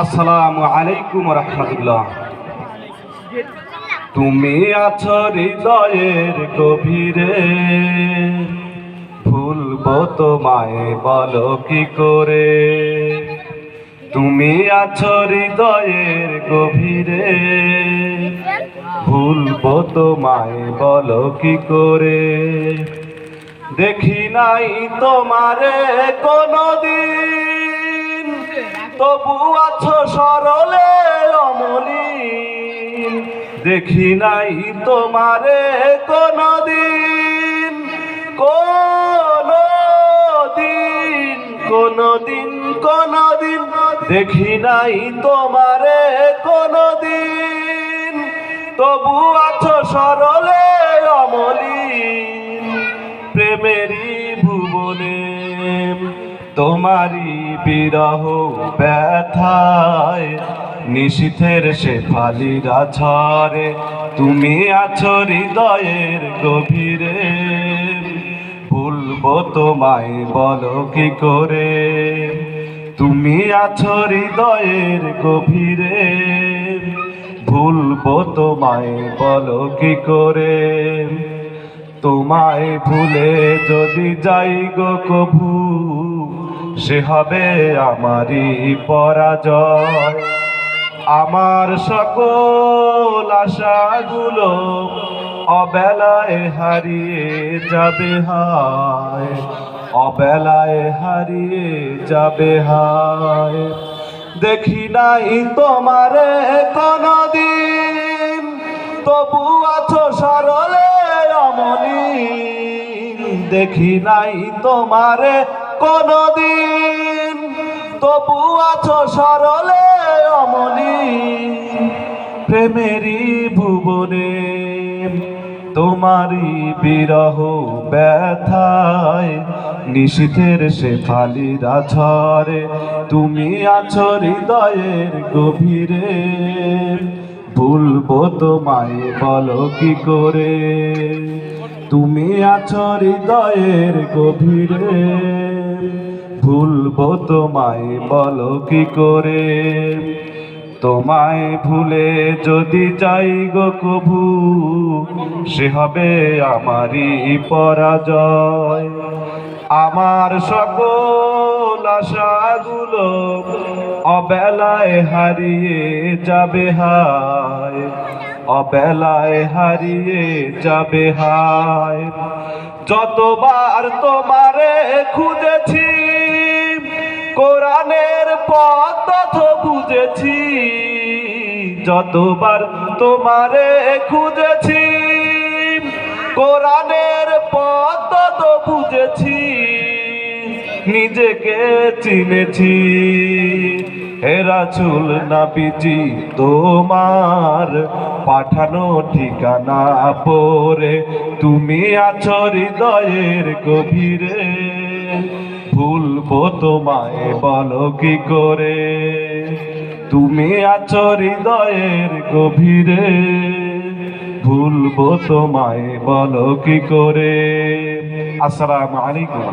আসসালামু আলাইকুম রাহমাতুল্লাহ। তুমি আছো হৃদয়ের গভীরে, ভুলবো তোমায় বলো কি করে। তুমি আছো হৃদয়ের গভীরে, ভুলবো তোমায় বলো কি করে। দেখি নাই তোমারে কোনদিন, তবু আছো সরলে অমলিন। দেখি নাই তোমারে কোনদিন, কোনদিন কোনদিন কোনদিন দেখি নাই তোমারে কোনদিন, তবু আছো সরলে অমলিন। প্রেমেরই ভুবনে তোমারি বিরহ ব্যথায়, নিশীথের শেফালিরা ঝরে। তুমি আছো হৃদয়ের গভীরে, ভুলবো তোমায় বলো কি করে। তুমি আছো হৃদয়ের গভীরে, ভুলবো তোমায় বলো কি করে। তোমায় ভুলে যদি যাই গো কভু, সে হবে আমারই পরাজয়। আমার সকল আশাগুলো অবেলায় হারিয়ে যাবে হায়, অবেলায় হারিয়ে যাবে হায়। দেখি নাই তোমারে কোনদিন, তবু আছো সরলে অমলিন। দেখি নাই তোমারে কোনদিন, তবু আছো সরলে অমলিন। প্রেমেরই ভুবনে তোমারি বিরহ ব্যথায়, নিশীথের শেফালিরা ঝরে। তুমি আছো হৃদয়ের গভীরে, ভুলবো তোমায় বলো কি করে। তুমি আছো হৃদয়ের গভীরে, ভুলবো তোমায় বলো কি করে। তোমায় ভুলে যদি যাই গো কভু, সে হবে আমারই পরাজয়। আমার সকল আশাগুলো অবেলায় হারিয়ে যাবে হায়, অবেলায় হারিয়ে যাবে হায়। যতবার তোমারে খুঁজেছি, কোরআনের পথ তথ বুঝেছি। যতবার তোমারে খুঁজেছি, কোরআনের পথ তথ বুঝেছি। নিজেকে চিনেছি, হে রাসূল নবীজি তোমার পাঠানো ঠিকানা পড়ে। তুমি আছো হৃদয়ের গভীরে, ভুলবো তোমায় বলো কি করে। তুমি আছো হৃদয়ের গভীরে, ভুলবো তোমায় বলো কি করে। আসসালামু আলাইকুম।